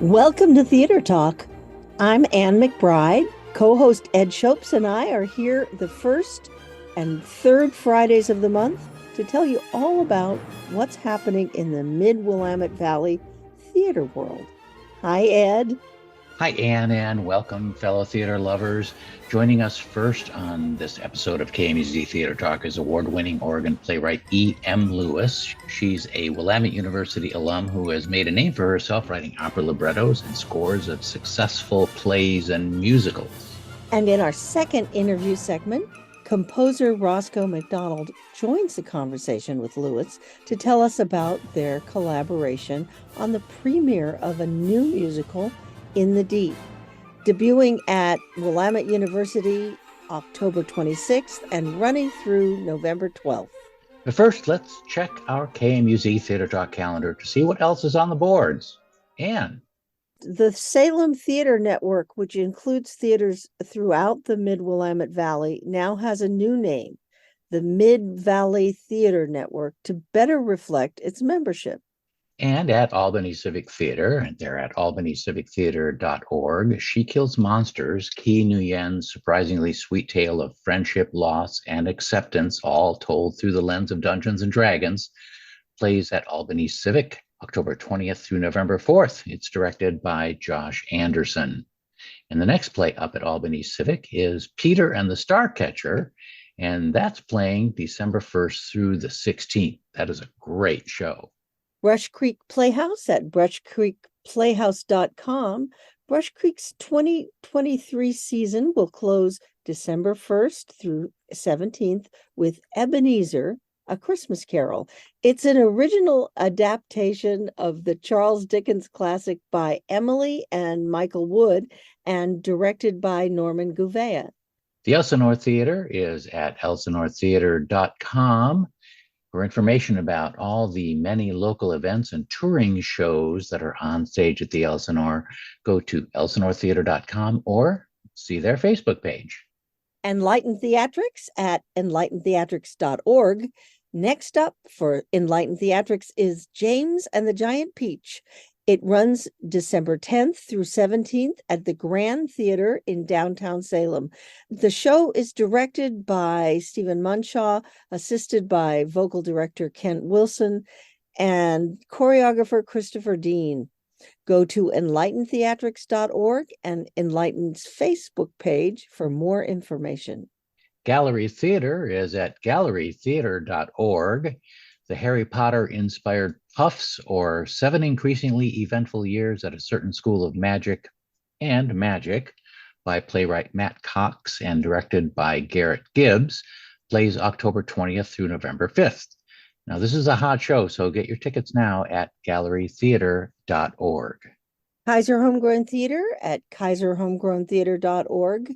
Welcome to Theater Talk. I'm Ann McBride. Co-host Ed Shopes and I are here the first and third Fridays of the month to tell you all about what's happening in the mid-Willamette Valley theater world. Hi, Ed. Hi, Ann, and welcome, fellow theater lovers. Joining us first on this episode of KMUZ Theater Talk is award-winning Oregon playwright E.M. Lewis. She's a Willamette University alum who has made a name for herself writing opera librettos and scores of successful plays and musicals. And in our second interview segment, composer Roscoe McDonald joins the conversation with Lewis to tell us about their collaboration on the premiere of a new musical, In the Deep, debuting at Willamette University October 26th and running through November 12th. But first, let's check our KMUZ Theater Talk calendar to see what else is on the boards. Ann. The Salem Theater Network, which includes theaters throughout the Mid-Willamette Valley, now has a new name, the Mid-Valley Theater Network, to better reflect its membership. And at Albany Civic Theater, and they're at albanyscivictheater.org, She Kills Monsters, Ki Nguyen's surprisingly sweet tale of friendship, loss, and acceptance, all told through the lens of Dungeons and Dragons, plays at Albany Civic, October 20th through November 4th. It's directed by Josh Anderson. And the next play up at Albany Civic is Peter and the Starcatcher, and that's playing December 1st through the 16th. That is a great show. Brush Creek Playhouse at brushcreekplayhouse.com. Brush Creek's 2023 season will close December 1st through 17th with Ebenezer, A Christmas Carol. It's an original adaptation of the Charles Dickens classic by Emily and Michael Wood and directed by Norman Gouveia. The Elsinore Theater is at elsinoretheater.com. For information about all the many local events and touring shows that are on stage at the Elsinore, go to elsinoretheater.com or see their Facebook page. Enlightened Theatrics at enlightenedtheatrics.org. Next up for Enlightened Theatrics is James and the Giant Peach. It runs December 10th through 17th at the Grand Theater in downtown Salem. The show is directed by Stephen Munshaw, assisted by vocal director Kent Wilson, and choreographer Christopher Dean. Go to enlightenedtheatrics.org and Enlightened's Facebook page for more information. Gallery Theater is at gallerytheater.org. The Harry Potter-inspired Puffs, or 7 Increasingly Eventful Years at a Certain School of Magic and Magic, by playwright Matt Cox and directed by Garrett Gibbs, plays October 20th through November 5th. Now, this is a hot show, so get your tickets now at gallerytheater.org. Kaiser Homegrown Theater at kaiserhomegrowntheater.org.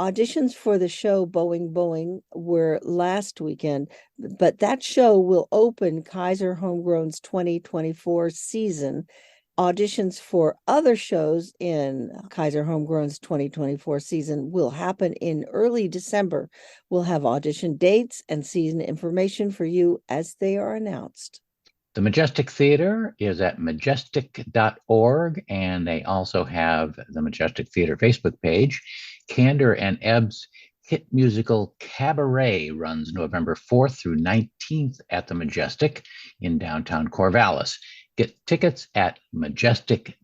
Auditions for the show Boeing Boeing were last weekend, but that show will open Kaiser Homegrown's 2024 season. Auditions for other shows in Kaiser Homegrown's 2024 season will happen in early December. We'll have audition dates and season information for you as they are announced. The Majestic Theater is at majestic.org, and they also have the Majestic Theater Facebook page. Candor and Ebb's hit musical Cabaret runs November 4th through 19th at the Majestic in downtown Corvallis. Get tickets at majestic.org.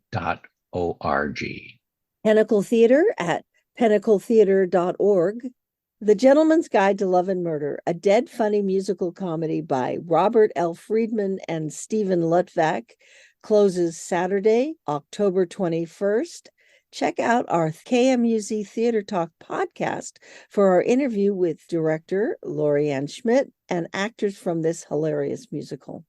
Pinnacle Theater at pinnacletheater.org. The Gentleman's Guide to Love and Murder, a dead funny musical comedy by Robert L. Friedman and Stephen Lutvak, closes Saturday, October 21st. Check out our KMUZ Theater Talk podcast for our interview with director Lori Ann Schmidt and actors from this hilarious musical.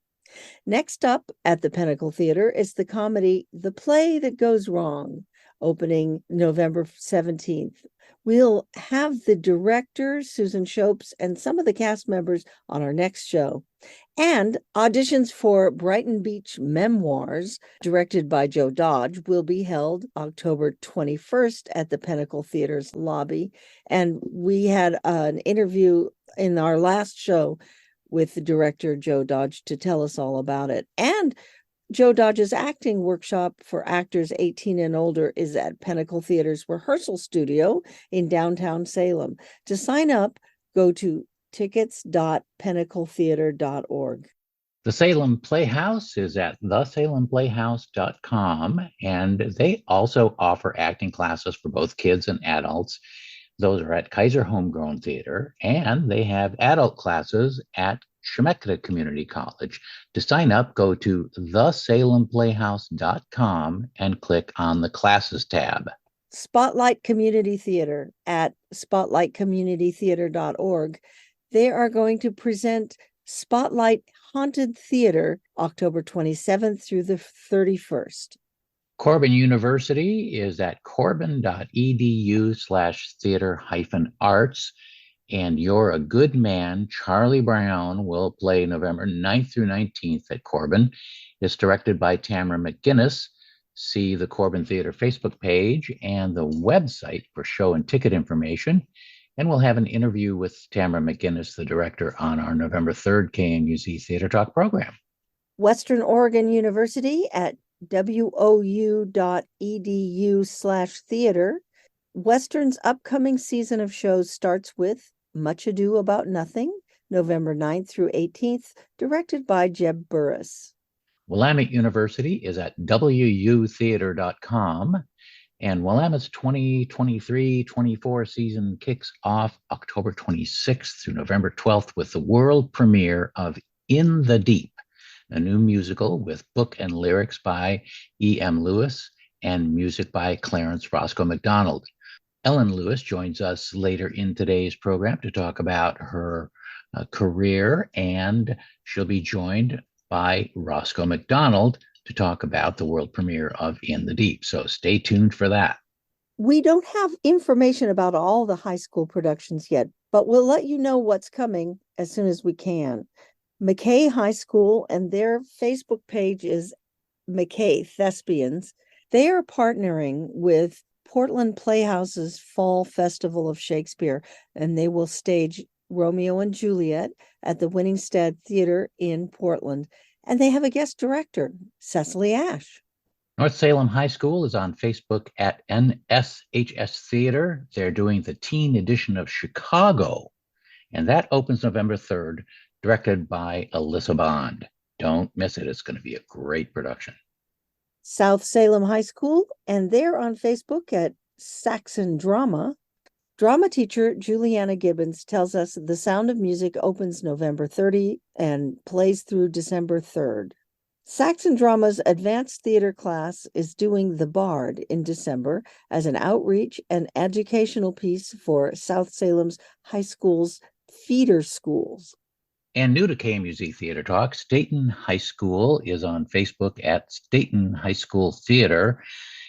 Next up at the Pinnacle Theater is the comedy The Play That Goes Wrong, opening November 17th. We'll have the director, Susan Shopes, and some of the cast members on our next show. And auditions for Brighton Beach Memoirs, directed by Joe Dodge, will be held October 21st at the Pinnacle Theater's lobby. And we had an interview in our last show with the director, Joe Dodge, to tell us all about it. And Joe Dodge's acting workshop for actors 18 and older is at Pinnacle Theater's rehearsal studio in downtown Salem. To sign up, go to tickets.pinnacletheater.org. The Salem Playhouse is at thesalemplayhouse.com, and they also offer acting classes for both kids and adults. Those are at Kaiser Homegrown Theater, and they have adult classes at Chemeketa Community College. To sign up, go to thesalemplayhouse.com and click on the Classes tab. Spotlight Community Theater at spotlightcommunitytheater.org. They are going to present Spotlight Haunted Theater October 27th through the 31st. Corbin University is at corbin.edu/theater-arts. And You're a Good Man, Charlie Brown will play November 9th through 19th at Corbin. It's directed by Tamara McGinnis. See the Corbin Theater Facebook page and the website for show and ticket information. And we'll have an interview with Tamara McGinnis, the director, on our November 3rd KMUZ Theater Talk program. Western Oregon University at wou.edu/theater. Western's upcoming season of shows starts with Much Ado About Nothing, November 9th through 18th, directed by Jeb Burris. Willamette University is at wutheater.com, and Willamette's 2023-24 season kicks off October 26th through November 12th with the world premiere of In the Deep, a new musical with book and lyrics by E.M. Lewis and music by Clarence Roscoe McDonald. Ellen Lewis joins us later in today's program to talk about her career, and she'll be joined by Roscoe McDonald to talk about the world premiere of In the Deep. So stay tuned for that. We don't have information about all the high school productions yet, but we'll let you know what's coming as soon as we can. McKay High School and their Facebook page is McKay Thespians. They are partnering with Portland Playhouse's Fall Festival of Shakespeare, and they will stage Romeo and Juliet at the Winningstead Theater in Portland. And they have a guest director, Cecily Ash. North Salem High School is on Facebook at NSHS Theater. They're doing the teen edition of Chicago, and that opens November 3rd, directed by Alyssa Bond. Don't miss it. It's going to be a great production. South Salem High School, and they're on Facebook at Saxon Drama. Drama teacher Juliana Gibbons tells us The Sound of Music opens November 30 and plays through December 3rd. Saxon Drama's advanced theater class is doing The Bard in December as an outreach and educational piece for South Salem's high school's feeder schools. And new to KMUZ Theater Talk, Stayton High School is on Facebook at Stayton High School Theater,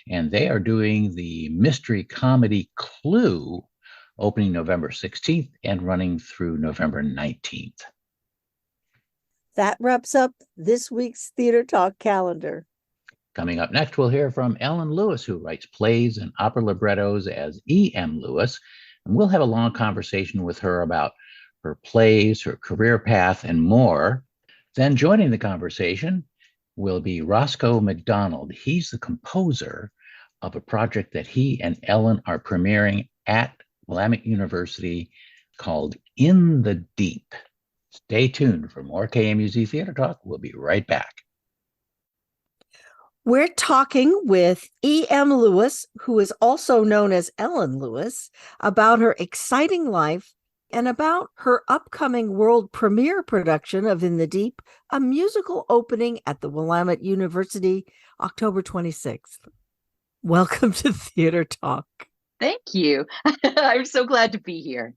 and they are doing the mystery comedy Clue, opening November 16th and running through November 19th. That wraps up this week's Theater Talk calendar. Coming up next, we'll hear from Ellen Lewis, who writes plays and opera librettos as E.M. Lewis, and we'll have a long conversation with her about her plays, her career path, and more. Then joining the conversation will be Roscoe McDonald. He's the composer of a project that he and Ellen are premiering at Willamette University called In the Deep. Stay tuned for more KMUZ Theater Talk. We'll be right back. We're talking with E.M. Lewis, who is also known as Ellen Lewis, about her exciting life and about her upcoming world premiere production of In the Deep, a musical opening at the Willamette University, October 26th. Welcome to Theater Talk. Thank you. I'm so glad to be here.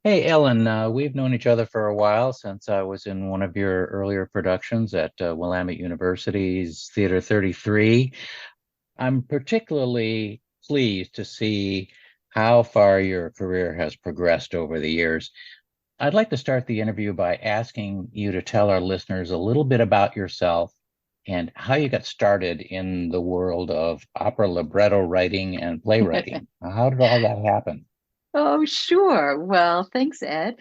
Hey, Ellen, we've known each other for a while since I was in one of your earlier productions at Willamette University's Theater 33. I'm particularly pleased to see how far your career has progressed over the years. I'd like to start the interview by asking you to tell our listeners a little bit about yourself and how you got started in the world of opera libretto writing and playwriting. How did all that happen? Oh, sure. Well, thanks, Ed.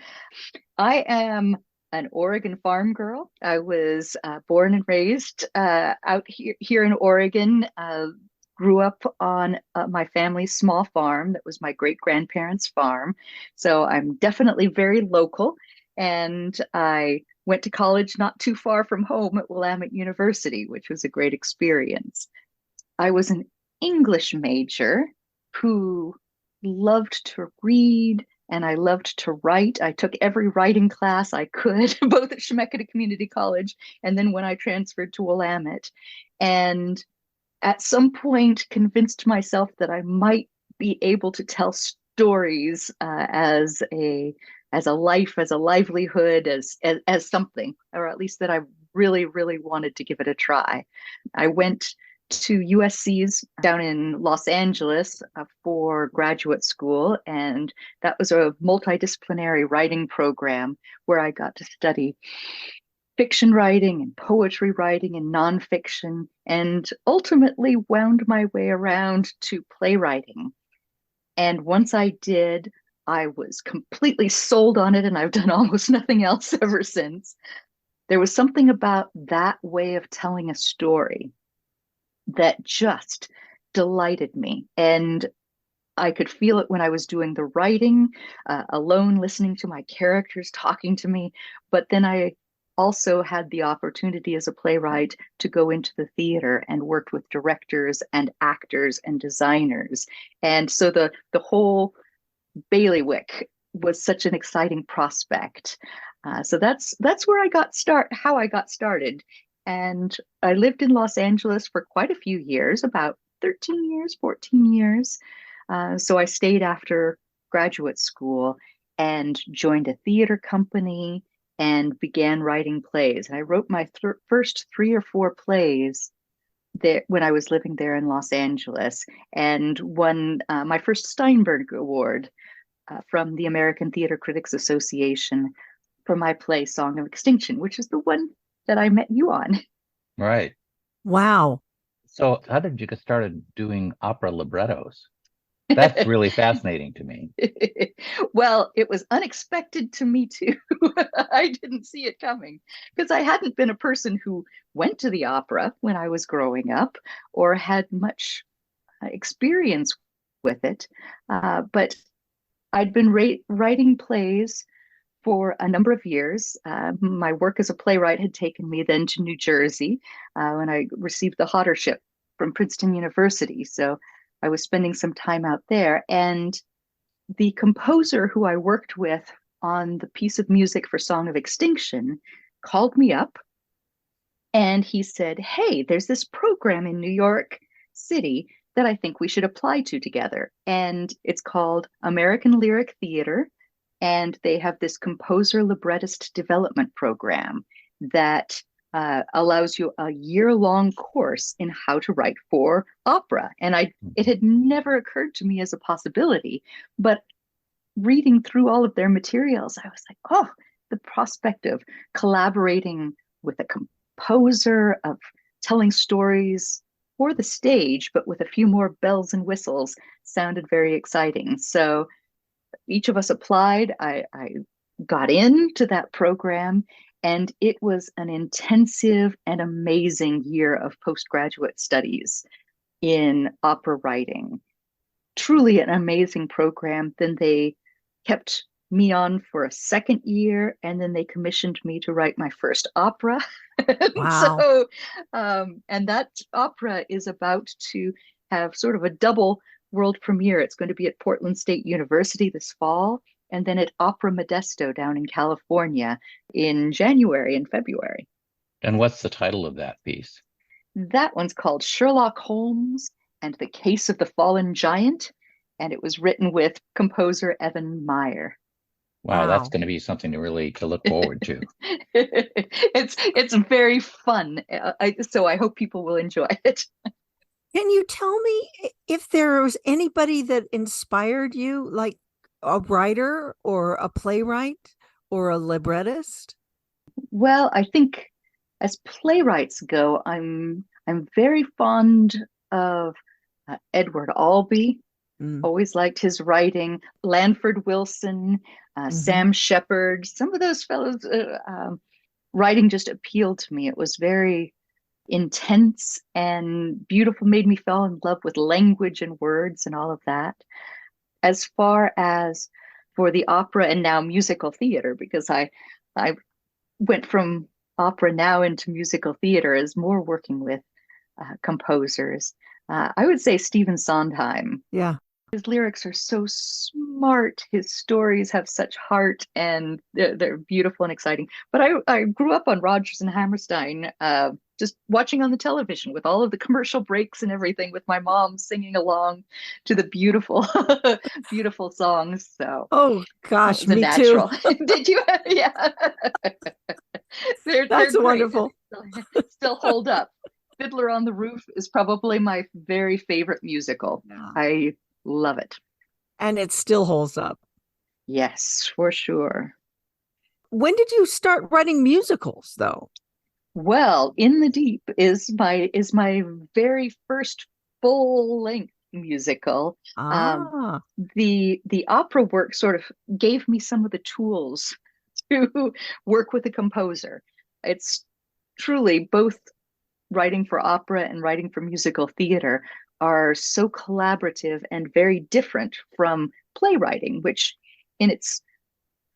I am an Oregon farm girl. I was born and raised out here in Oregon. Grew up on my family's small farm that was my great-grandparents' farm. So I'm definitely very local. And I went to college not too far from home at Willamette University, which was a great experience. I was an English major who loved to read and I loved to write. I took every writing class I could, both at Chemeketa Community College and then when I transferred to Willamette. And at some point convinced myself that I might be able to tell stories as a life, as a livelihood, as something, or at least that I really, really wanted to give it a try. I went to USC's down in Los Angeles for graduate school, and that was a multidisciplinary writing program where I got to study fiction writing and poetry writing and nonfiction, and ultimately wound my way around to playwriting. And once I did, I was completely sold on it, and I've done almost nothing else ever since. There was something about that way of telling a story that just delighted me. And I could feel it when I was doing the writing, alone, listening to my characters talking to me. But then I also had the opportunity as a playwright to go into the theater and worked with directors and actors and designers. And so the whole bailiwick was such an exciting prospect. So that's where how I got started. And I lived in Los Angeles for quite a few years, about 13 years, 14 years. So I stayed after graduate school and joined a theater company and began writing plays. And I wrote my first 3 or 4 plays there when I was living there in Los Angeles, and won my first Steinberg Award from the American Theater Critics Association for my play Song of Extinction, which is the one that I met you on. Right. Wow. So how did you get started doing opera librettos? That's really fascinating to me. Well, it was unexpected to me too. I didn't see it coming because I hadn't been a person who went to the opera when I was growing up or had much experience with it. But I'd been writing plays for a number of years. My work as a playwright had taken me then to New Jersey when I received the Hottership from Princeton University. So I was spending some time out there, and the composer who I worked with on the piece of music for Song of Extinction called me up and he said, "Hey, there's this program in New York City that I think we should apply to together. And it's called American Lyric Theater. And they have this composer librettist development program that allows you a year-long course in how to write for opera." And it had never occurred to me as a possibility, but reading through all of their materials, I was like, oh, the prospect of collaborating with a composer, of telling stories for the stage, but with a few more bells and whistles, sounded very exciting. So each of us applied. I got into that program, and it was an intensive and amazing year of postgraduate studies in opera writing. Truly an amazing program. Then they kept me on for a second year, and then they commissioned me to write my first opera. Wow. So, and that opera is about to have sort of a double world premiere. It's going to be at Portland State University this fall, and then at Opera Modesto down in California in January and February. And what's the title of that piece? That one's called Sherlock Holmes and the Case of the Fallen Giant, and it was written with composer Evan Meyer. Wow, that's going to be something to look forward to. It's very fun. So I hope people will enjoy it. Can you tell me if there was anybody that inspired you, like a writer or a playwright or a librettist? Well, I think as playwrights go, I'm very fond of Edward Albee. Always liked his writing. Lanford Wilson, Sam Shepard, some of those fellows, writing just appealed to me. It was very intense and beautiful, made me fall in love with language and words and all of that. As far as for the opera and now musical theater, because I went from opera now into musical theater as more working with composers. I would say Stephen Sondheim. Yeah. His lyrics are so smart. His stories have such heart, and they're beautiful and exciting. But I grew up on Rodgers and Hammerstein, just watching on the television with all of the commercial breaks and everything, with my mom singing along to the beautiful, beautiful songs. So, oh gosh, me natural. too. Did you? Yeah. That's they're wonderful. Still hold up. Fiddler on the Roof is probably my very favorite musical. Yeah. I love it. And it still holds up. Yes, for sure. When did you start writing musicals, though? Well, In the Deep is my very first full-length musical. The opera work sort of gave me some of the tools to work with a composer. It's truly both writing for opera and writing for musical theater are so collaborative and very different from playwriting, which in its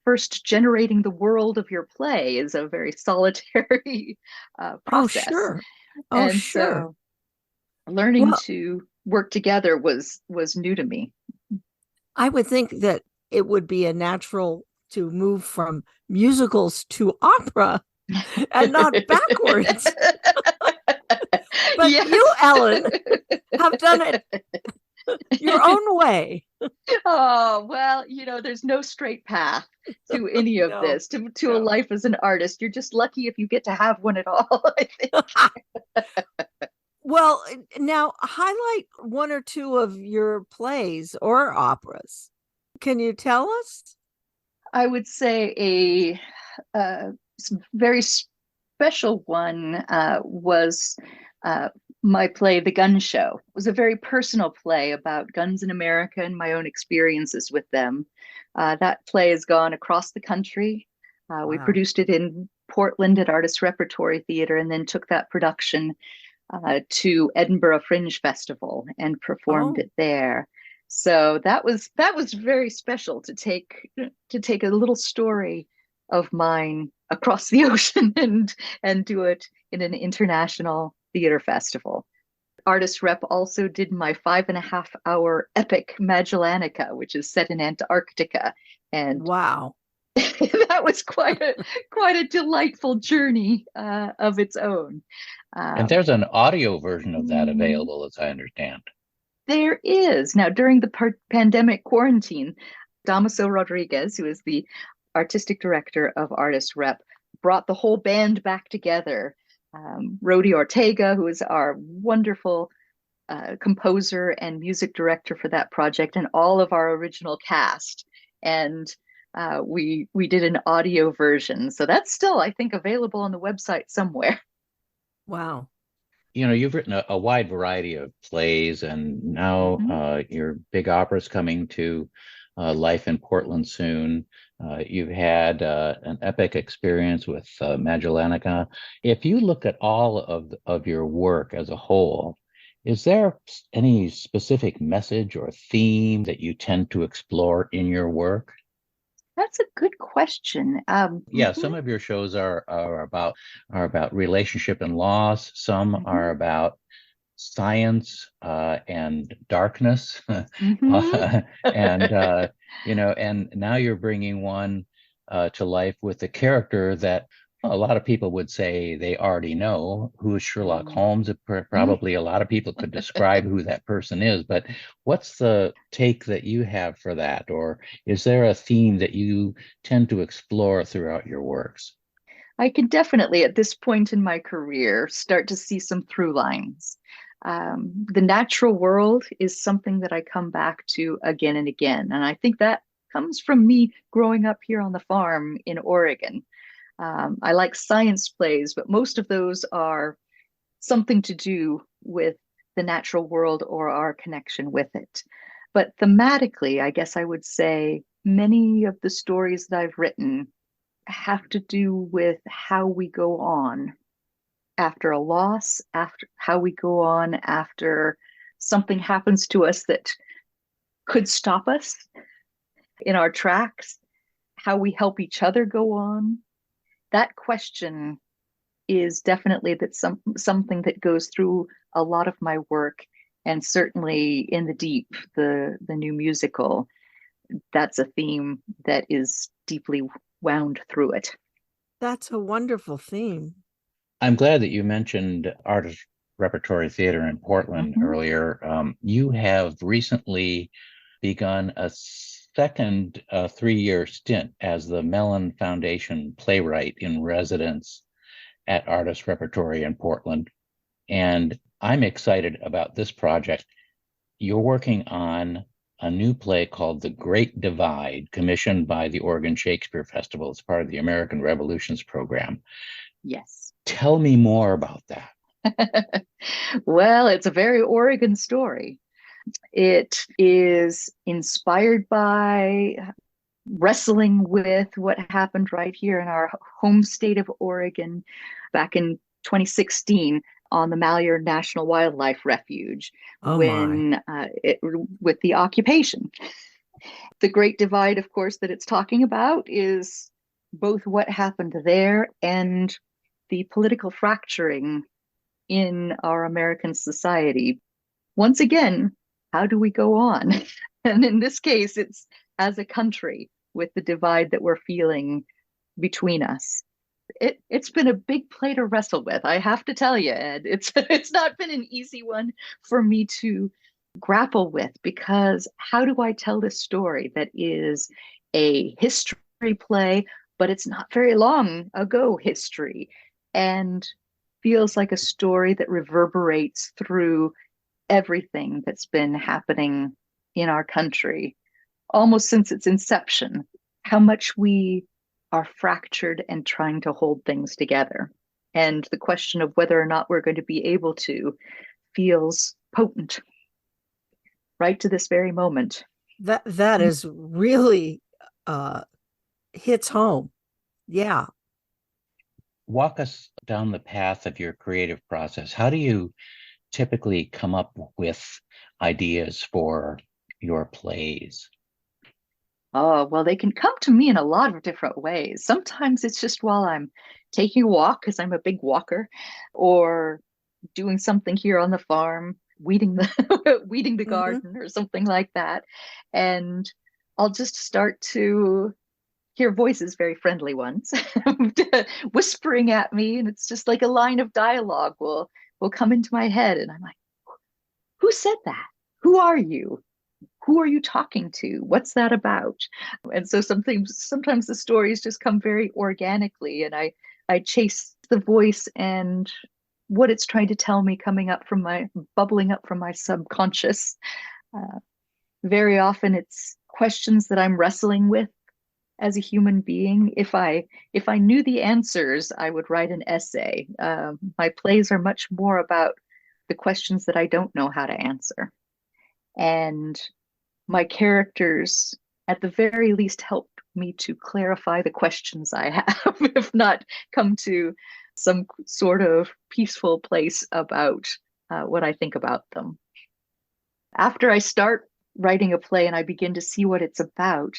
first generating the world of your play is a very solitary process. Oh, sure. And sure. So learning to work together was new to me. I would think that it would be a natural to move from musicals to opera and not backwards. But you, Ellen, have done it your own way. Oh, well, there's no straight path to any of this, to a life as an artist. You're just lucky if you get to have one at all, I think. Well, now highlight one or two of your plays or operas. Can you tell us? I would say a very special one was my play, The Gun Show. It was a very personal play about guns in America and my own experiences with them. That play has gone across the country. We produced it in Portland at Artists Repertory Theatre, and then took that production to Edinburgh Fringe Festival and performed it there. So that was very special to take a little story of mine across the ocean and do it in an international theater festival. Artist Rep also did my 5.5-hour epic Magellanica, which is set in Antarctica, and wow, that was quite a delightful journey of its own. And there's an audio version of that available, as I understand. There is. Now, during the pandemic quarantine, Damaso Rodriguez, who is the artistic director of Artist Rep, brought the whole band back together. Rodi Ortega, who is our wonderful composer and music director for that project, and all of our original cast. And we did an audio version. So that's still, I think, available on the website somewhere. Wow. You've written a wide variety of plays, and now your big opera's coming to life in Portland soon. You've had an epic experience with Magellanica. If you look at all of your work as a whole, is there any specific message or theme that you tend to explore in your work? That's a good question. Some of your shows are about relationship and loss. Some are about science and darkness, and and now you're bringing one to life with a character that a lot of people would say they already know, who is Sherlock Holmes. Probably a lot of people could describe who that person is, but what's the take that you have for that? Or is there a theme that you tend to explore throughout your works? I can definitely, at this point in my career, start to see some through lines. The natural world is something that I come back to again and again. And I think that comes from me growing up here on the farm in Oregon. I like science plays, but most of those are something to do with the natural world or our connection with it. But thematically, I guess I would say many of the stories that I've written have to do with how we go on after a loss, after how we go on after something happens to us that could stop us in our tracks, how we help each other go on. That question is definitely something that goes through a lot of my work, and certainly in The Deep, the new musical, that's a theme that is deeply wound through it. That's a wonderful theme. I'm glad that you mentioned Artists Repertory Theatre in Portland earlier. You have recently begun a second 3-year stint as the Mellon Foundation playwright in residence at Artists Repertory in Portland. And I'm excited about this project. You're working on a new play called The Great Divide, commissioned by the Oregon Shakespeare Festival as part of the American Revolutions program. Yes. Tell me more about that. Well, it's a very Oregon story. It is inspired by wrestling with what happened right here in our home state of Oregon back in 2016 on the Malheur National Wildlife Refuge with the occupation. The Great Divide, of course, that it's talking about is both what happened there and the political fracturing in our American society. Once again, how do we go on? And in this case, it's as a country with the divide that we're feeling between us. It's been a big play to wrestle with, I have to tell you, Ed. It's not been an easy one for me to grapple with, because how do I tell this story that is a history play, but it's not very long ago history, and feels like a story that reverberates through everything that's been happening in our country almost since its inception, how much we are fractured and trying to hold things together. And the question of whether or not we're going to be able to feels potent right to this very moment. That is really hits home. Yeah. Walk us down the path of your creative process. How do you typically come up with ideas for your plays? Oh, well, they can come to me in a lot of different ways. Sometimes it's just while I'm taking a walk, because I'm a big walker, or doing something here on the farm, weeding the garden or something like that. And I'll just start to hear voices, very friendly ones, whispering at me. And it's just like a line of dialogue will come into my head. And I'm like, who said that? Who are you? Who are you talking to? What's that about? And so sometimes the stories just come very organically, and I chase the voice and what it's trying to tell me, bubbling up from my subconscious. Very often it's questions that I'm wrestling with as a human being. If I knew the answers, I would write an essay. My plays are much more about the questions that I don't know how to answer. And my characters, at the very least, help me to clarify the questions I have, if not come to some sort of peaceful place about what I think about them. After I start writing a play and I begin to see what it's about,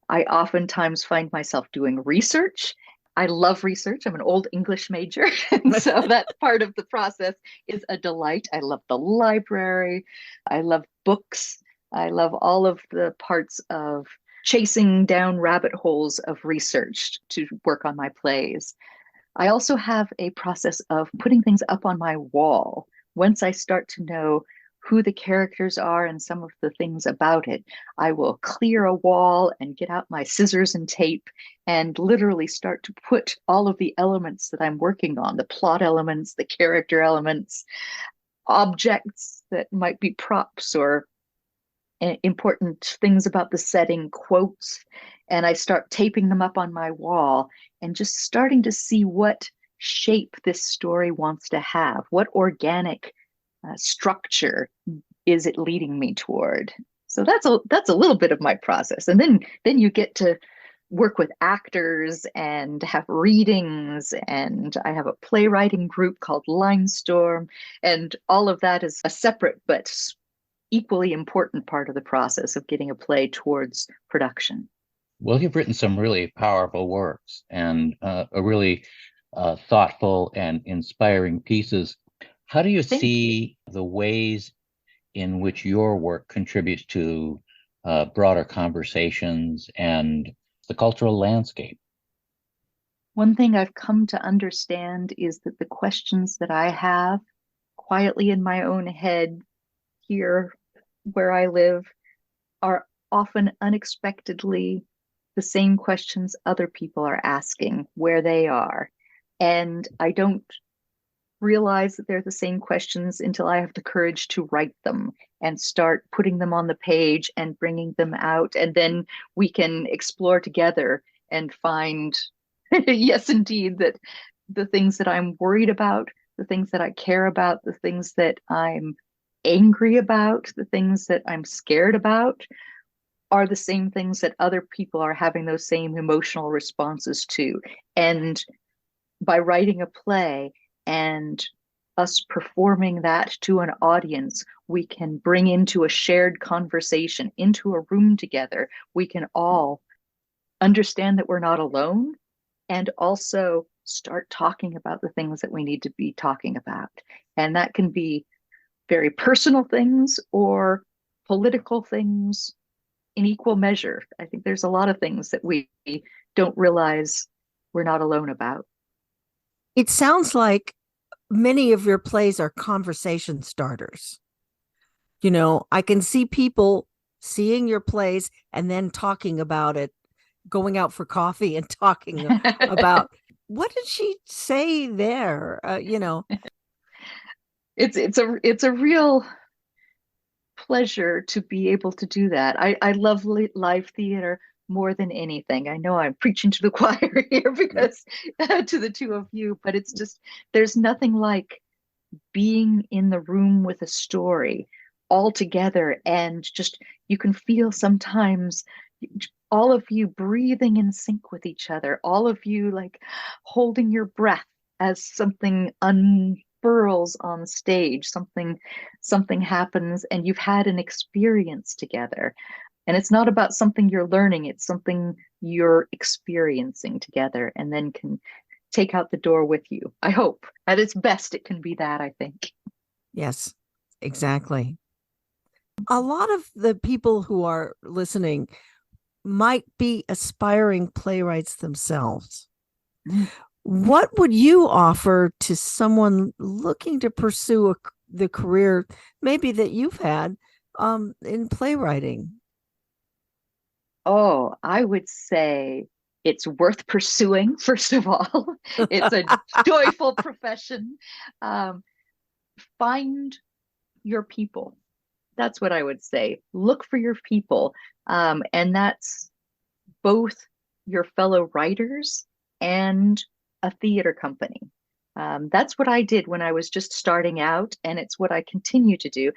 I oftentimes find myself doing research. I love research. I'm an old English major, and so that part of the process is a delight. I love the library. I love books. I love all of the parts of chasing down rabbit holes of research to work on my plays. I also have a process of putting things up on my wall. Once I start to know who the characters are and some of the things about it, I will clear a wall and get out my scissors and tape and literally start to put all of the elements that I'm working on, the plot elements, the character elements, objects that might be props or important things about the setting, quotes, and I start taping them up on my wall and just starting to see what shape this story wants to have, what organic structure is it leading me toward. So that's a little bit of my process. And then you get to work with actors and have readings, and I have a playwriting group called Line Storm, and all of that is a separate but equally important part of the process of getting a play towards production. Well, you've written some really powerful works and a really thoughtful and inspiring pieces. How do you see the ways in which your work contributes to broader conversations and the cultural landscape? One thing I've come to understand is that the questions that I have quietly in my own head here where I live are often unexpectedly the same questions other people are asking where they are. And I don't realize that they're the same questions until I have the courage to write them and start putting them on the page and bringing them out. And then we can explore together and find, yes, indeed, that the things that I'm worried about, the things that I care about, the things that I'm angry about, the things that I'm scared about are the same things that other people are having those same emotional responses to. And by writing a play and us performing that to an audience, we can bring into a shared conversation, into a room together. We can all understand that we're not alone and also start talking about the things that we need to be talking about. And that can be very personal things or political things in equal measure. I think there's a lot of things that we don't realize we're not alone about. It sounds like many of your plays are conversation starters. You know, I can see people seeing your plays and then talking about it, going out for coffee and talking about what did she say there? You know, it's a real pleasure to be able to do that. I love live theater more than anything. I know I'm preaching to the choir here because to the two of you, but it's just, there's nothing like being in the room with a story all together, and just, you can feel sometimes all of you breathing in sync with each other, all of you like holding your breath as something unfurls on stage, something happens and you've had an experience together. And it's not about something you're learning, it's something you're experiencing together and then can take out the door with you. I hope at its best it can be that, I think. Yes, exactly. A lot of the people who are listening might be aspiring playwrights themselves. What would you offer to someone looking to pursue the career maybe that you've had in playwriting? Oh, I would say it's worth pursuing, first of all. It's a joyful profession. Find your people. That's what I would say. Look for your people. And that's both your fellow writers and a theater company. That's what I did when I was just starting out, and it's what I continue to do.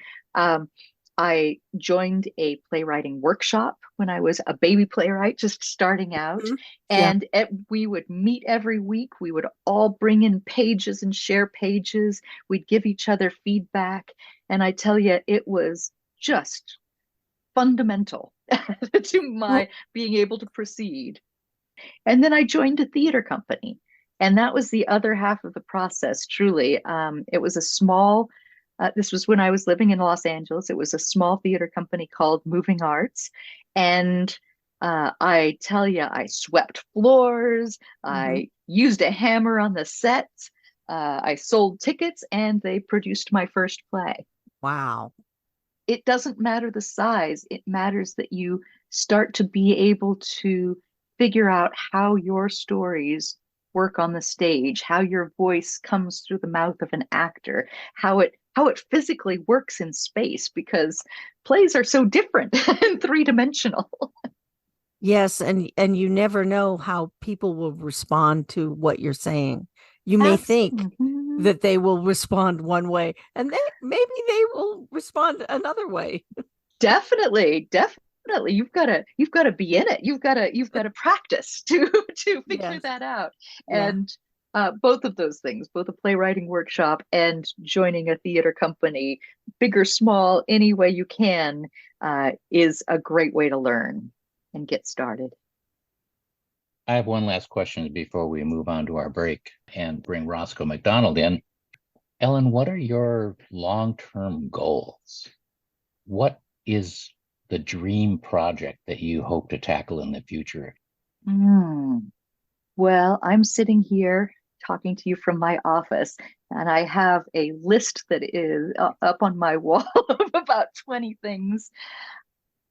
I joined a playwriting workshop when I was a baby playwright, just starting out. Mm-hmm. And we would meet every week. We would all bring in pages and share pages. We'd give each other feedback. And I tell you, it was just fundamental to my being able to proceed. And then I joined a theater company. And that was the other half of the process, truly. It was a small, this was when I was living in Los Angeles. It was a small theater company called Moving Arts. And I tell you, I swept floors. Mm-hmm. I used a hammer on the set. I sold tickets, and they produced my first play. Wow. It doesn't matter the size. It matters that you start to be able to figure out how your stories work on the stage, how your voice comes through the mouth of an actor, how it physically works in space, because plays are so different and three-dimensional. Yes, and you never know how people will respond to what you're saying. You may think that they will respond one way, and maybe they will respond another way. Definitely, definitely. You've got to be in it. You've got to practice to figure Yes. that out. Yeah. And both of those things, both a playwriting workshop and joining a theater company, big or small, any way you can, is a great way to learn and get started. I have one last question before we move on to our break and bring Roscoe McDonald in. Ellen, what are your long-term goals? What is the dream project that you hope to tackle in the future? Well, I'm sitting here talking to you from my office, and I have a list that is up on my wall of about 20 things.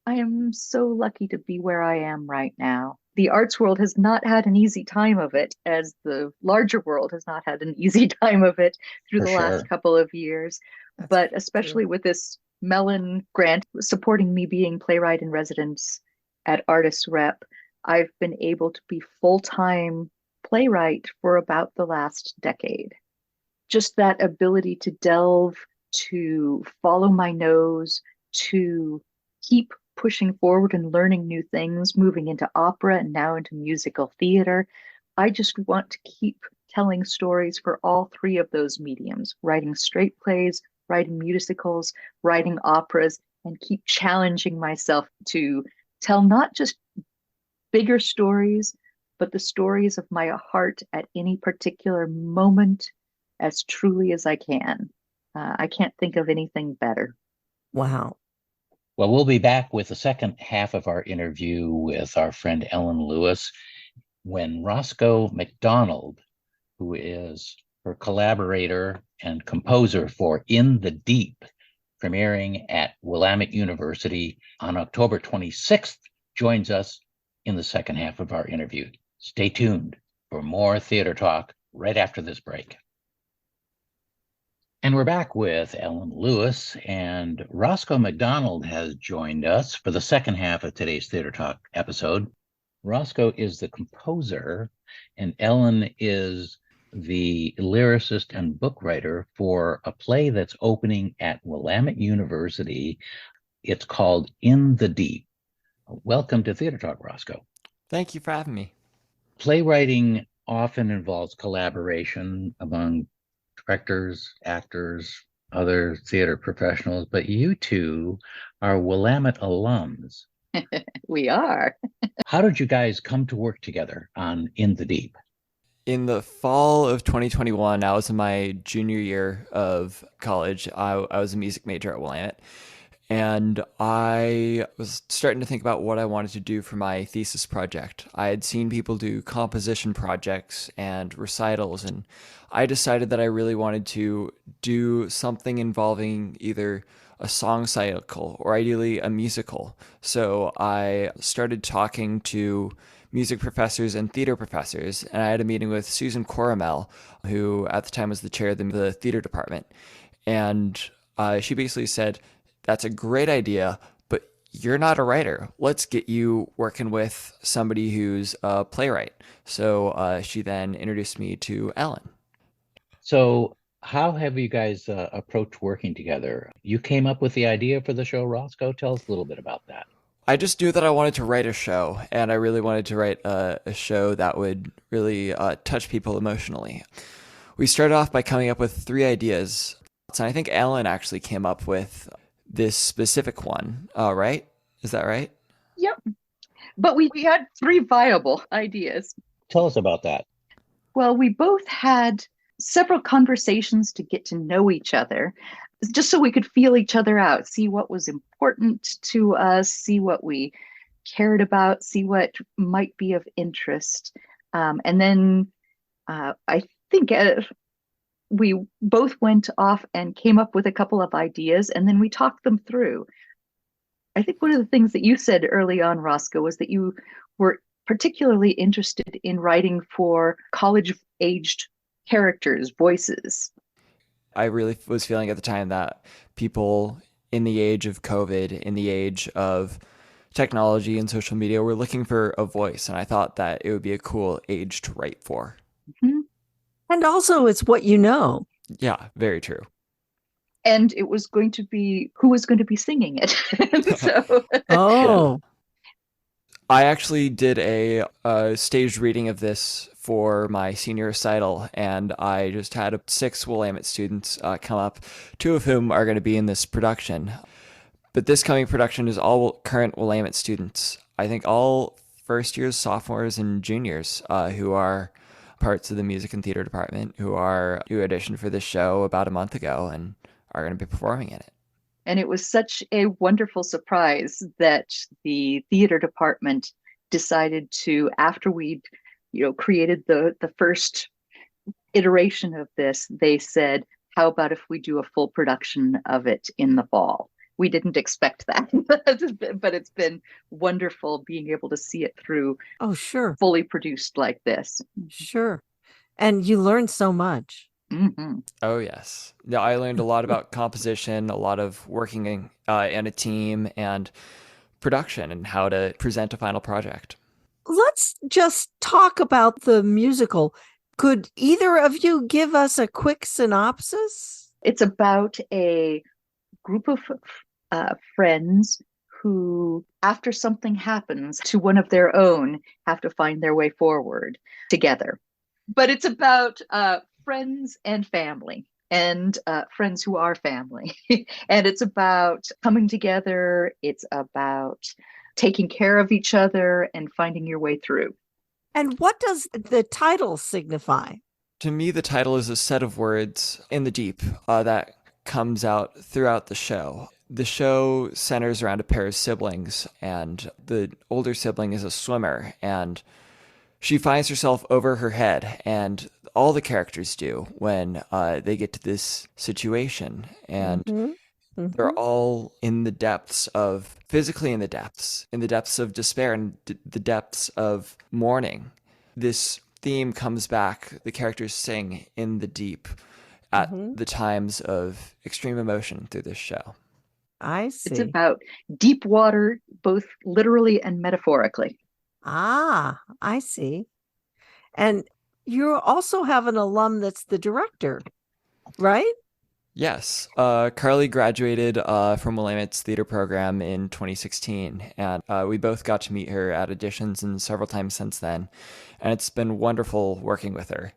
I am so lucky to be where I am right now. The arts world has not had an easy time of it, as the larger world has not had an easy time of it through For the sure. last couple of years. That's But true. especially with this Mellon grant supporting me being playwright in residence at Artists Rep, I've been able to be full-time playwright for about the last decade. Just that ability to delve, to follow my nose, to keep pushing forward and learning new things, moving into opera and now into musical theater. I just want to keep telling stories for all three of those mediums, writing straight plays, writing musicals, writing operas, and keep challenging myself to tell not just bigger stories, but the stories of my heart at any particular moment as truly as I can. I can't think of anything better. Wow. Well, we'll be back with the second half of our interview with our friend Ellen Lewis when Roscoe McDonald, who is her collaborator and composer for In the Deep, premiering at Willamette University on October 26th, joins us in the second half of our interview. Stay tuned for more theater talk right after this break. And we're back with Ellen Lewis, and Roscoe McDonald has joined us for the second half of today's Theater Talk episode. Roscoe is the composer, and Ellen is the lyricist and book writer for a play that's opening at Willamette University. It's called In the Deep. Welcome to Theater Talk, Roscoe. Thank you for having me. Playwriting often involves collaboration among directors, actors, other theater professionals, but you two are Willamette alums. We are. How did you guys come to work together on In the Deep? In the fall of 2021, I was in my junior year of college. I was a music major at Willamette, and I was starting to think about what I wanted to do for my thesis project. I had seen people do composition projects and recitals, and I decided that I really wanted to do something involving either a song cycle or ideally a musical. So I started talking to music professors and theater professors, and I had a meeting with Susan Coramel, who at the time was the chair of the theater department. And she basically said, "That's a great idea, but you're not a writer. Let's get you working with somebody who's a playwright." So she then introduced me to Ellen. So how have you guys approached working together? You came up with the idea for the show, Roscoe. Tell us a little bit about that. I just knew that I wanted to write a show, and I really wanted to write a show that would really touch people emotionally. We started off by coming up with 3 ideas, and I think Ellen actually came up with this specific one, right? Is that right? Yep. But we had 3 viable ideas. Tell us about that. Well, we both had several conversations to get to know each other, just so we could feel each other out, see what was important to us, see what we cared about, see what might be of interest. And then I think we both went off and came up with a couple of ideas, and then we talked them through. I think one of the things that you said early on, Roscoe, was that you were particularly interested in writing for college-aged characters' voices. I really was feeling at the time that people in the age of COVID, in the age of technology and social media, were looking for a voice. And I thought that it would be a cool age to write for. Mm-hmm. And also, it's what you know. Yeah, very true. And it was going to be who was going to be singing it. So, Oh, I actually did a staged reading of this for my senior recital, and I just had 6 Willamette students come up, 2 of whom are going to be in this production. But this coming production is all current Willamette students. I think all first years, sophomores, and juniors who are parts of the music and theater department who auditioned for this show about a month ago and are going to be performing in it. and it was such a wonderful surprise that the theater department decided to, after we'd, created the first iteration of this, they said, how about if we do a full production of it in the fall? We didn't expect that, but it's been wonderful being able to see it through. oh, sure, Fully produced like this. sure. And you learn so much. Mm-hmm. Oh, yes. Yeah, I learned a lot about composition, a lot of working in a team, and production, and how to present a final project. Let's just talk about the musical. Could either of you give us a quick synopsis? It's about a group of friends who, after something happens to one of their own, have to find their way forward together. But it's about friends and family, and friends who are family. And it's about coming together. It's about taking care of each other and finding your way through. And what does the title signify? To me, the title is a set of words in the deep that comes out throughout the show. The show centers around a pair of siblings, and the older sibling is a swimmer, and she finds herself over her head, and all the characters do when they get to this situation. And they're all in the depths of, physically in the depths of despair, and the depths of mourning. This theme comes back. The characters sing in the deep at the times of extreme emotion through this show. I see. It's about deep water, both literally and metaphorically. Ah, I see. And you also have an alum that's the director, right? Yes. Carly graduated from Willamette's theater program in 2016, and we both got to meet her at auditions and several times since then. And it's been wonderful working with her.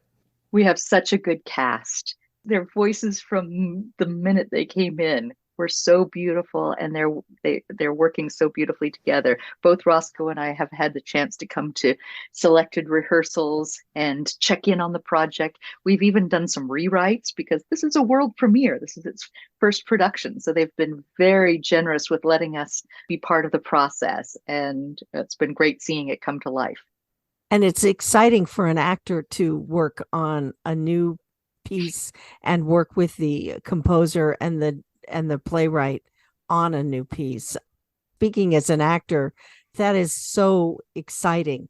We have such a good cast. Their voices from the minute they came in were so beautiful, and they're working so beautifully together. Both Roscoe and I have had the chance to come to selected rehearsals and check in on the project. We've even done some rewrites because this is a world premiere. This is its first production. So they've been very generous with letting us be part of the process. And it's been great seeing it come to life. And it's exciting for an actor to work on a new piece and work with the composer and the playwright on a new piece. Speaking as an actor, that is so exciting.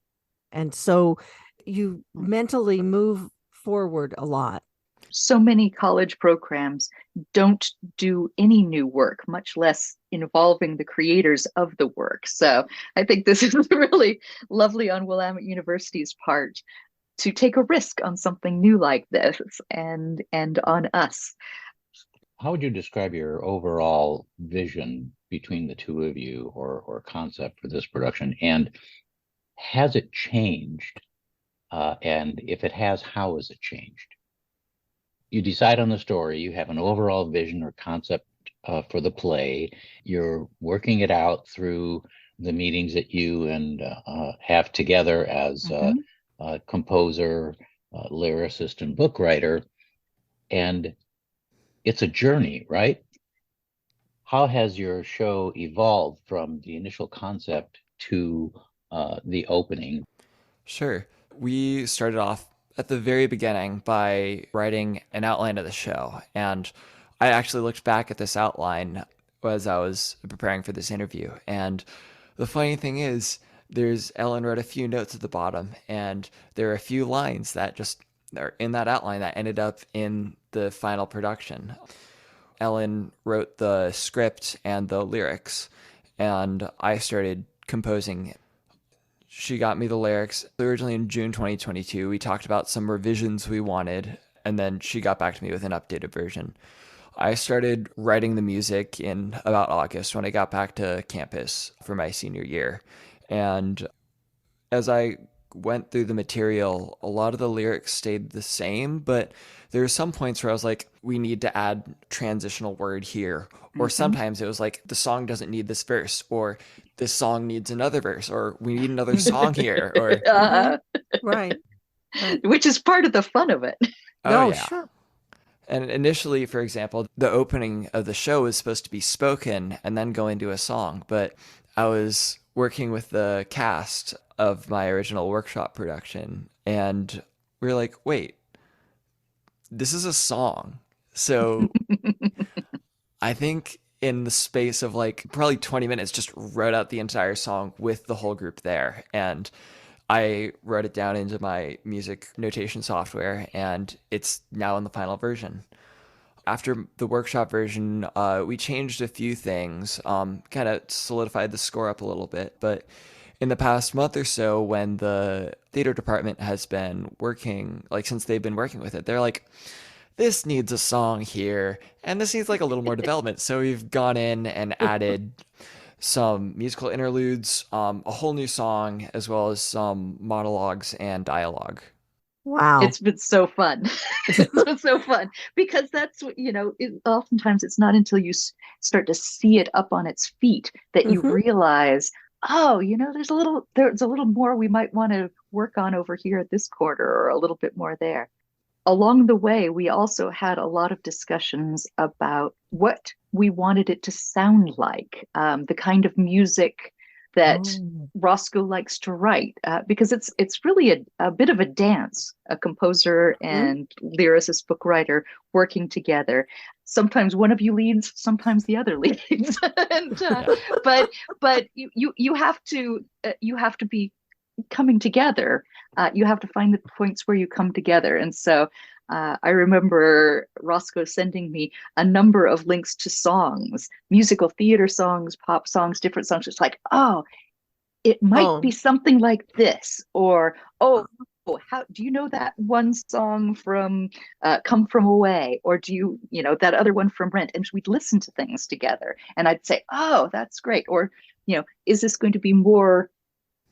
And so you mentally move forward a lot. So many college programs don't do any new work, much less involving the creators of the work. So I think this is really lovely on Willamette University's part to take a risk on something new like this, and on us. How would you describe your overall vision between the two of you, or concept for this production? And has it changed? And if it has, how has it changed? You decide on the story, you have an overall vision or concept for the play. You're working it out through the meetings that you and have together as a composer, lyricist, and book writer. And it's a journey, right? How has your show evolved from the initial concept to the opening? Sure. We started off at the very beginning by writing an outline of the show. And I actually looked back at this outline as I was preparing for this interview. And the funny thing is, Ellen wrote a few notes at the bottom, and there are a few lines that just are in that outline that ended up in the final production. Ellen wrote the script and the lyrics, and I started composing. She got me the lyrics originally in June 2022. We talked about some revisions we wanted, and then she got back to me with an updated version. I started writing the music in about August when I got back to campus for my senior year. And as I went through the material, a lot of the lyrics stayed the same, but there were some points where I was like, we need to add transitional word here. Or sometimes it was like, the song doesn't need this verse, or this song needs another verse, or we need another song here, or Right. which is part of the fun of it. oh Oh, yeah. sure. And initially, for example, the opening of the show was supposed to be spoken and then go into a song, but I was working with the cast of my original workshop production, and we were like, wait, this is a song. So I think in the space of like probably 20 minutes, just wrote out the entire song with the whole group there. And I wrote it down into my music notation software, and it's now in the final version. After the workshop version, we changed a few things, kind of solidified the score up a little bit. But in the past month or so, when the theater department has been working, like since they've been working with it, they're like, this needs a song here, and this needs like a little more development. So we've gone in and added some musical interludes, a whole new song, as well as some monologues and dialogue. Wow. It's been so fun. It's been so fun because that's what, oftentimes it's not until you start to see it up on its feet that you realize, oh, there's a little more we might want to work on over here at this quarter, or a little bit more there. Along the way, we also had a lot of discussions about what we wanted it to sound like, the kind of music that Roscoe likes to write, because it's really a bit of a dance, a composer and lyricist, book writer working together. Sometimes one of you leads, sometimes the other leads, and but you have to be coming together. You have to find the points where you come together. And so I remember Roscoe sending me a number of links to songs, musical theater songs, pop songs, different songs. It's like, oh, it might be something like this, or, oh, how do you know that one song from Come From Away, or do you that other one from Rent? And we'd listen to things together, and I'd say, oh, that's great. Or, is this going to be more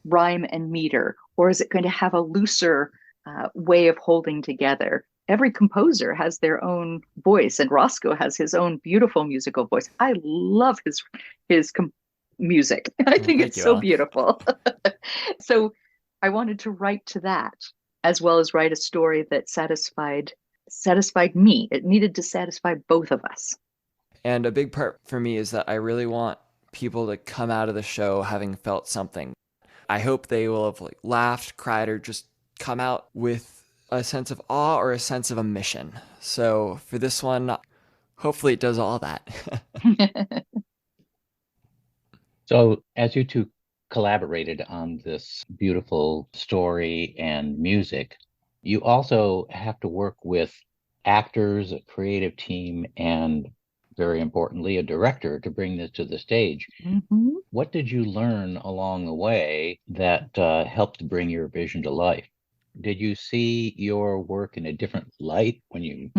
rhyme and meter, or is it going to have a looser way of holding together? Every composer has their own voice, and Roscoe has his own beautiful musical voice. I love his music. I think it's so beautiful. So I wanted to write to that, as well as write a story that satisfied me. It needed to satisfy both of us. And a big part for me is that I really want people to come out of the show having felt something. I hope they will have laughed, cried, or just come out with a sense of awe or a sense of a mission. So for this one, hopefully it does all that. So as you two collaborated on this beautiful story and music, you also have to work with actors, a creative team, and very importantly, a director to bring this to the stage. What did you learn along the way that helped bring your vision to life? Did you see your work in a different light when you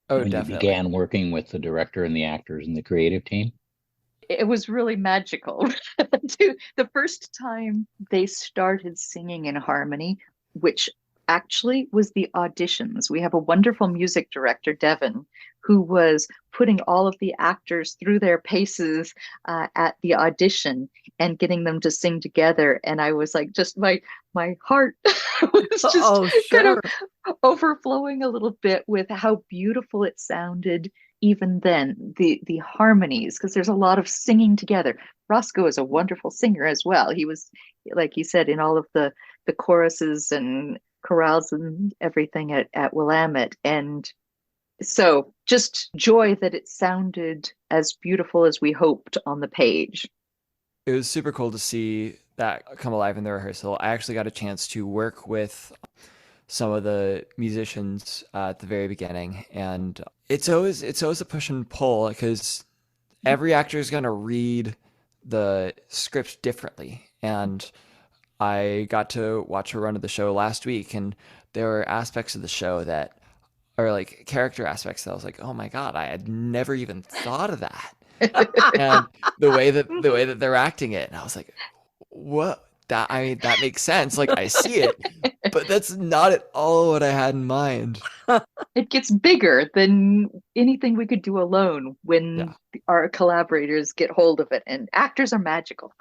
began working with the director and the actors and the creative team? It was really magical. The first time they started singing in harmony, which actually was the auditions. We have a wonderful music director, Devin, who was putting all of the actors through their paces at the audition and getting them to sing together. And I was like, just my heart was just kind of overflowing a little bit with how beautiful it sounded. Even then, the harmonies, because there's a lot of singing together. Roscoe is a wonderful singer as well. He was, like he said, in all of the choruses and chorales and everything at Willamette. And so just joy that it sounded as beautiful as we hoped on the page. It was super cool to see that come alive in the rehearsal. I actually got a chance to work with some of the musicians at the very beginning, and it's always a push and pull because every actor is going to read the script differently. And I got to watch a run of the show last week, and there were aspects of the show that or like character aspects that I was like, oh my God, I had never even thought of that. And the way that they're acting it, and I was like, what? That makes sense. Like, I see it, but that's not at all what I had in mind. It gets bigger than anything we could do alone when our collaborators get hold of it, and actors are magical.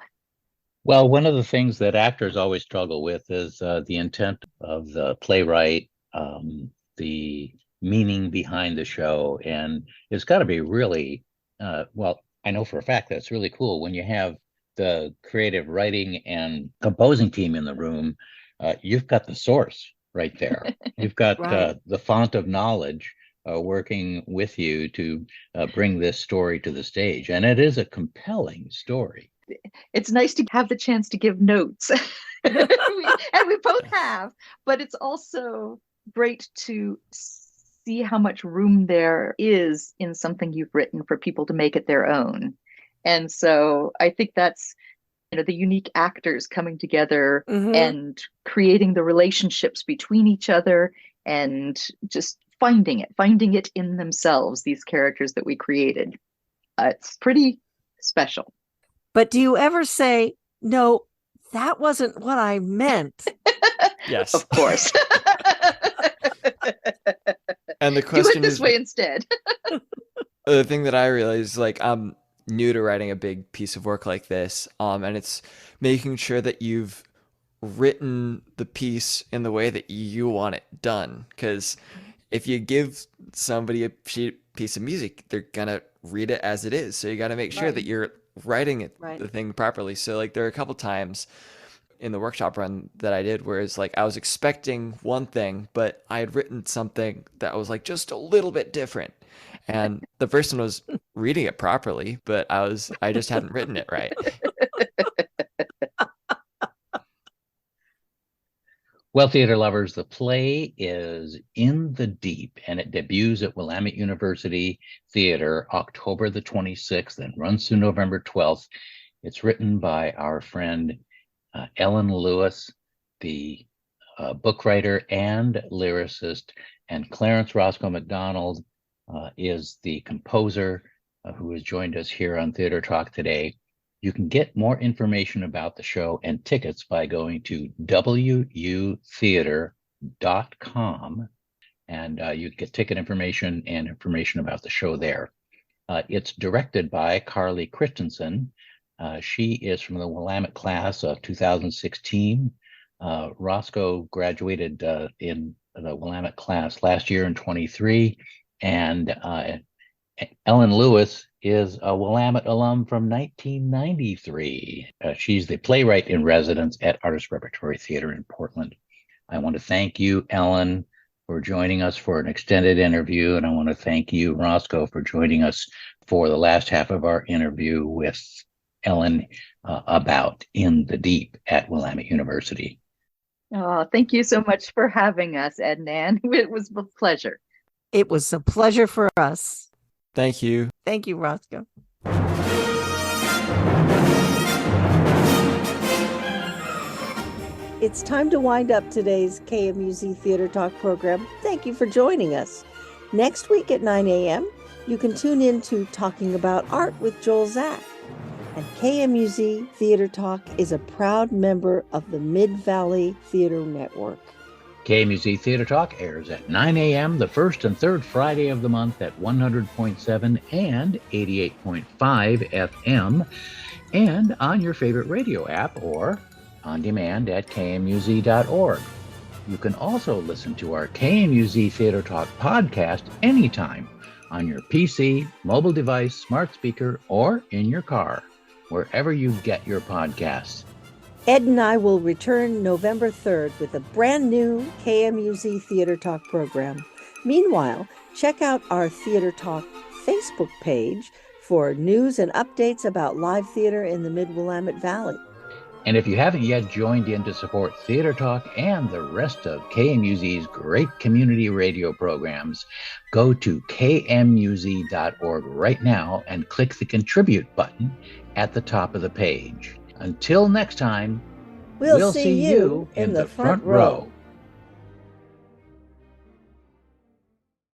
Well, one of the things that actors always struggle with is the intent of the playwright, the meaning behind the show. And it's got to be really, well, I know for a fact that it's really cool when you have the creative writing and composing team in the room. You've got the source right there. You've got the font of knowledge working with you to bring this story to the stage. And it is a compelling story. It's nice to have the chance to give notes. and we both have, but it's also great to see how much room there is in something you've written for people to make it their own. And so I think that's, the unique actors coming together and creating the relationships between each other and just finding it in themselves, these characters that we created. It's pretty special. But do you ever say, no, that wasn't what I meant? Yes. Of course. And the question do it this is, way instead. the thing that I realized, like, I'm new to writing a big piece of work like this, and it's making sure that you've written the piece in the way that you want it done. Because if you give somebody a piece of music, they're gonna read it as it is. So you got to make sure that you're writing it the thing properly. So like there are a couple times in the workshop run that I did where it's like I was expecting one thing, but I had written something that was like just a little bit different. And the person was reading it properly, but I just hadn't written it right. Well, theater lovers, the play is In the Deep, and it debuts at Willamette University Theatre October the 26th and runs through November 12th. It's written by our friend Ellen Lewis, the book writer and lyricist, and Clarence Roscoe McDonald is the composer who has joined us here on Theater Talk today. You can get more information about the show and tickets by going to wutheater.com, and you get ticket information and information about the show there. It's directed by Carly Christensen. She is from the Willamette class of 2016. Roscoe graduated in the Willamette class last year in 23, and Ellen Lewis is a Willamette alum from 1993. She's the playwright in residence at Artists Repertory Theatre in Portland. I want to thank you, Ellen, for joining us for an extended interview, and I want to thank you, Roscoe, for joining us for the last half of our interview with Ellen about In the Deep at Willamette University. Oh, thank you so much for having us, Ed and Ann. It was a pleasure. It was a pleasure for us. Thank you. Thank you, Roscoe. It's time to wind up today's KMUZ Theater Talk program. Thank you for joining us. Next week at 9 a.m., you can tune in to Talking About Art with Joel Zack. And KMUZ Theater Talk is a proud member of the Mid-Valley Theater Network. KMUZ Theater Talk airs at 9 a.m. the first and third Friday of the month at 100.7 and 88.5 FM, and on your favorite radio app or on demand at kmuz.org. You can also listen to our KMUZ Theater Talk podcast anytime on your PC, mobile device, smart speaker, or in your car, wherever you get your podcasts. Ed and I will return November 3rd with a brand new KMUZ Theater Talk program. Meanwhile, check out our Theater Talk Facebook page for news and updates about live theater in the Mid-Willamette Valley. And if you haven't yet joined in to support Theater Talk and the rest of KMUZ's great community radio programs, go to kmuz.org right now and click the Contribute button at the top of the page. Until next time, We'll see you in the front row.